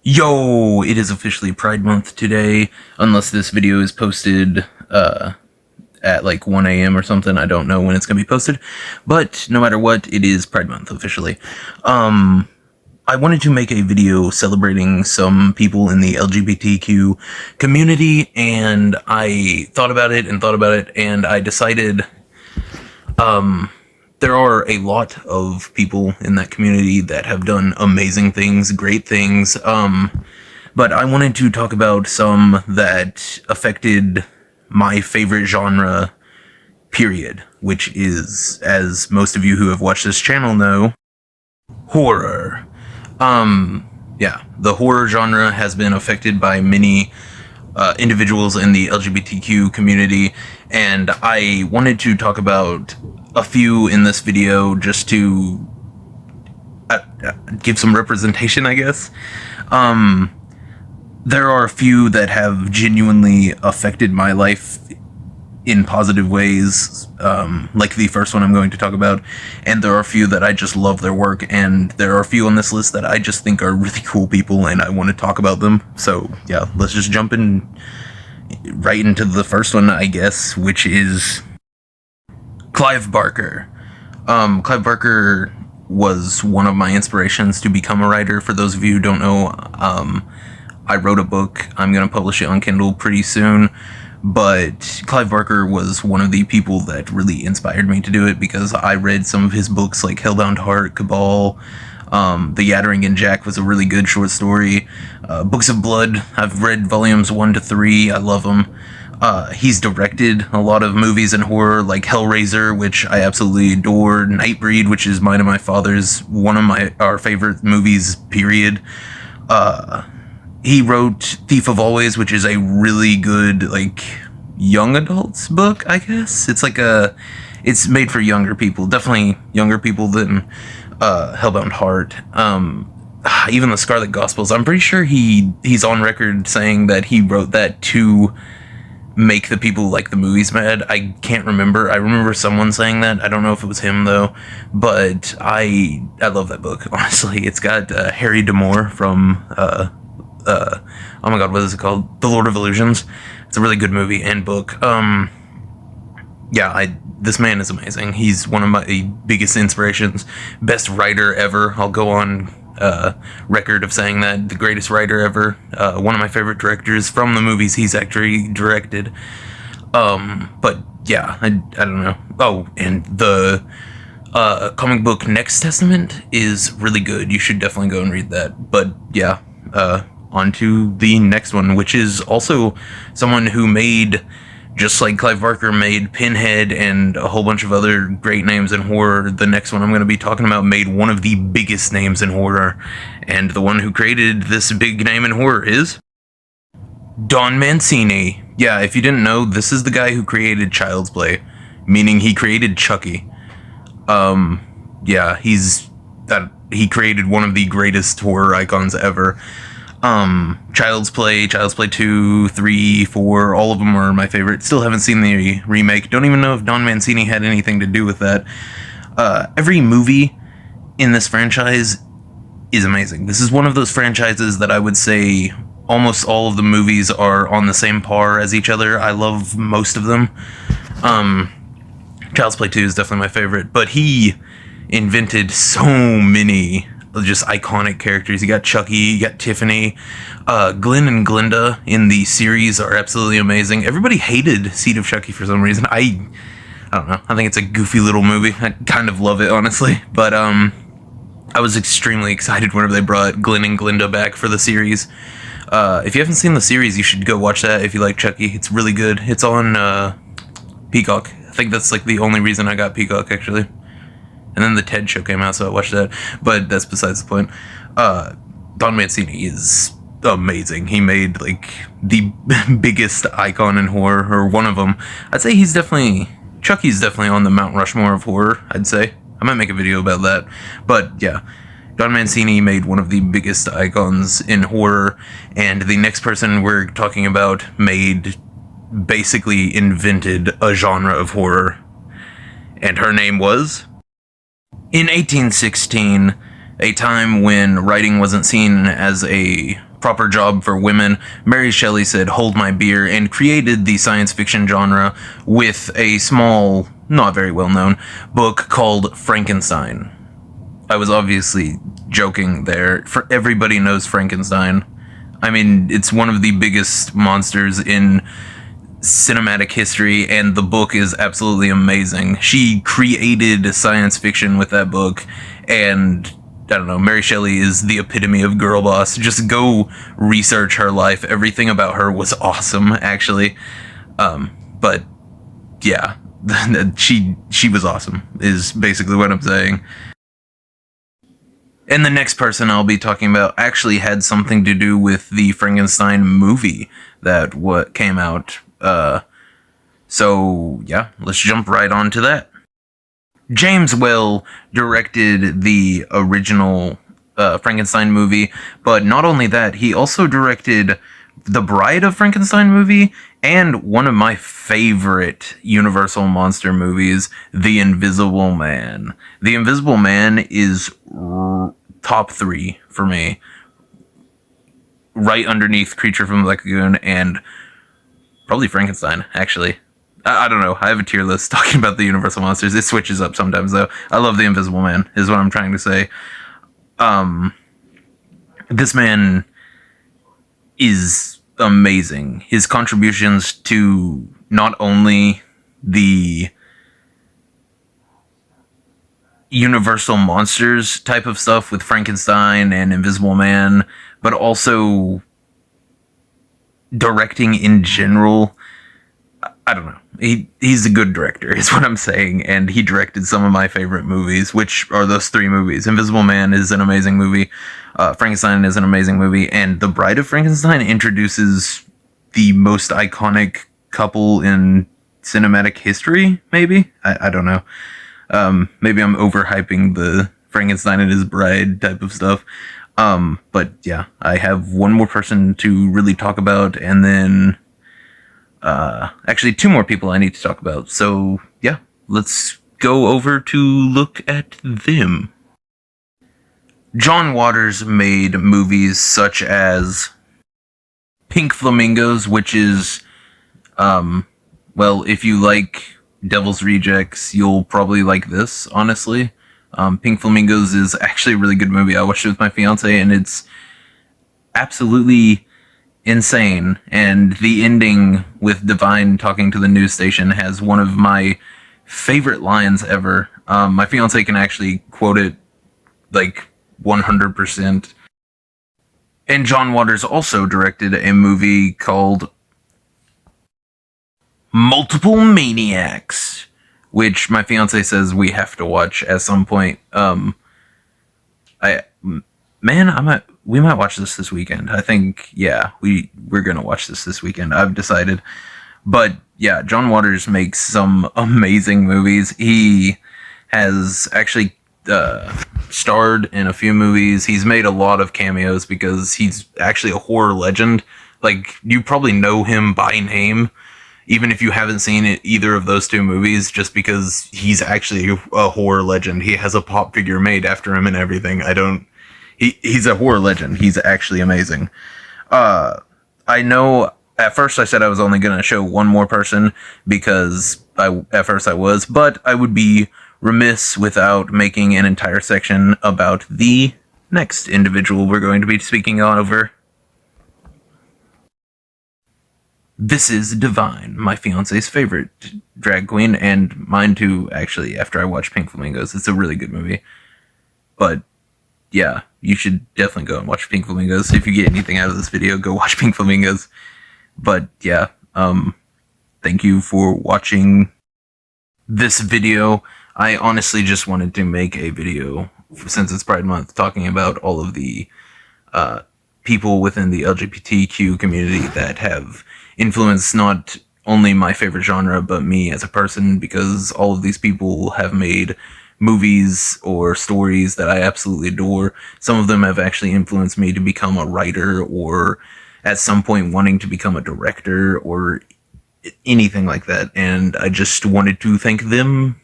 Yo, it is officially Pride Month today, unless this video is posted, at like 1 a.m. or something. I don't know when it's gonna be posted, but no matter what, it is Pride Month officially. I wanted to make a video celebrating some people in the LGBTQ community, and I thought about it, and I decided, there are a lot of people in that community that have done amazing things, great things, but I wanted to talk about some that affected my favorite genre, period, which is, as most of you who have watched this channel know, horror. Yeah, the horror genre has been affected by many individuals in the LGBTQ community, and I wanted to talk about a few in this video just to give some representation, I guess. There are a few that have genuinely affected my life in positive ways, like the first one I'm going to talk about, and there are a few that I just love their work, and there are a few on this list that I just think are really cool people, and I want to talk about them. So yeah, let's just jump in right into the first one, I guess, which is Clive Barker. Clive Barker was one of my inspirations to become a writer. For those of you who don't know, I wrote a book. I'm going to publish it on Kindle pretty soon. But Clive Barker was one of the people that really inspired me to do it, because I read some of his books like Hellbound Heart, Cabal, The Yattering and Jack was a really good short story. Books of Blood, I've read volumes 1 to 3, I love them. He's directed a lot of movies in horror, like Hellraiser, which I absolutely adore, Nightbreed, which is mine and my father's, one of our favorite movies, period. He wrote Thief of Always, which is a really good, like, young adults book, I guess. It's made for younger people, definitely younger people than, Hellbound Heart. Even the Scarlet Gospels, I'm pretty sure he's on record saying that he wrote that to make the people like the movies mad. I can't remember. I remember someone saying that. I don't know if it was him though, but I love that book, honestly. It's got Harry D'Amour from oh my god, what is it called? The Lord of Illusions. It's a really good movie and book. Yeah, this man is amazing. He's one of my biggest inspirations. Best writer ever. I'll go on record of saying that. The greatest writer ever. One of my favorite directors from the movies he's actually directed. But yeah, I don't know. Oh, and the comic book Next Testament is really good. You should definitely go and read that. But yeah, on to the next one, which is also someone who made, just like Clive Barker made Pinhead and a whole bunch of other great names in horror. The next one I'm going to be talking about made one of the biggest names in horror, and the one who created this big name in horror is Don Mancini. Yeah, if you didn't know, this is the guy who created Child's Play, meaning he created Chucky. Yeah, he created one of the greatest horror icons ever. Child's Play 2, 3, 4, all of them are my favorite. Still haven't seen the remake. Don't even know if Don Mancini had anything to do with that. Every movie in this franchise is amazing. This is one of those franchises that I would say almost all of the movies are on the same par as each other. I love most of them. Child's Play 2 is definitely my favorite, but he invented so many just iconic characters. You got Chucky, you got Tiffany, Glenn and Glinda in the series are absolutely amazing. Everybody hated Seed of Chucky for some reason. I don't know. I think it's a goofy little movie. I kind of love it, honestly. But I was extremely excited whenever they brought Glenn and Glinda back for the series. If you haven't seen the series, you should go watch that if you like Chucky. It's really good. It's on Peacock. I think that's like the only reason I got Peacock, actually. And then the TED show came out, so I watched that. But that's besides the point. Don Mancini is amazing. He made, like, the biggest icon in horror, or one of them. I'd say Chucky's definitely on the Mount Rushmore of horror, I'd say. I might make a video about that. But, yeah. Don Mancini made one of the biggest icons in horror, and the next person we're talking about basically invented a genre of horror. And her name was... In 1816, a time when writing wasn't seen as a proper job for women. Mary Shelley said, "Hold my beer," and created the science fiction genre with a small, not very well known book called Frankenstein. I was obviously joking there. For everybody knows Frankenstein. I mean, it's one of the biggest monsters in cinematic history, and the book is absolutely amazing. She created science fiction with that book, and I don't know, Mary Shelley is the epitome of girl boss. Just go research her life. Everything about her was awesome, actually. But yeah, she was awesome, is basically what I'm saying. And the next person I'll be talking about actually had something to do with the Frankenstein movie that what came out. So yeah, let's jump right on to that. James Whale directed the original Frankenstein movie, but not only that, he also directed the Bride of Frankenstein movie and one of my favorite Universal monster movies, The Invisible Man. The Invisible Man is top 3 for me, right underneath Creature from the Black Lagoon and probably Frankenstein, actually. I don't know. I have a tier list talking about the Universal monsters. It switches up sometimes, though. I love The Invisible Man, is what I'm trying to say. This man is amazing. His contributions to not only the Universal monsters type of stuff with Frankenstein and Invisible Man, but also directing in general. I don't know. He's a good director, is what I'm saying, and he directed some of my favorite movies, which are those 3 movies. Invisible Man is an amazing movie. Frankenstein is an amazing movie, and The Bride of Frankenstein introduces the most iconic couple in cinematic history, maybe? I don't know. Maybe I'm overhyping the Frankenstein and his bride type of stuff. But yeah, I have one more person to really talk about, and then actually 2 more people I need to talk about. So yeah, let's go over to look at them. John Waters made movies such as Pink Flamingos, which is, well, if you like Devil's Rejects, you'll probably like this, honestly. Pink Flamingos is actually a really good movie. I watched it with my fiance, and it's absolutely insane. And the ending with Divine talking to the news station has one of my favorite lines ever. My fiance can actually quote it like 100%. And John Waters also directed a movie called Multiple Maniacs, which my fiance says we have to watch at some point. We might watch this weekend. I think, yeah, we're gonna watch this weekend. I've decided. But yeah, John Waters makes some amazing movies. He has actually starred in a few movies. He's made a lot of cameos because he's actually a horror legend. Like, you probably know him by name, even if you haven't seen either of those 2 movies, just because he's actually a horror legend. He has a pop figure made after him and everything. He's a horror legend. He's actually amazing. I know at first I said I was only going to show one more person because at first I was, but I would be remiss without making an entire section about the next individual we're going to be speaking on over. This is Divine, my fiance's favorite drag queen, and mine too, actually, after I watched Pink Flamingos. It's a really good movie. But yeah, you should definitely go and watch Pink Flamingos. If you get anything out of this video, go watch Pink Flamingos. But yeah, thank you for watching this video. I honestly just wanted to make a video, since it's Pride Month, talking about all of the people within the LGBTQ community that have influenced not only my favorite genre, but me as a person, because all of these people have made movies or stories that I absolutely adore. Some of them have actually influenced me to become a writer, or at some point wanting to become a director, or anything like that. And I just wanted to thank them.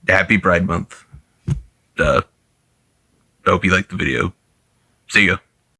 Happy Pride Month. hope you liked the video. See ya.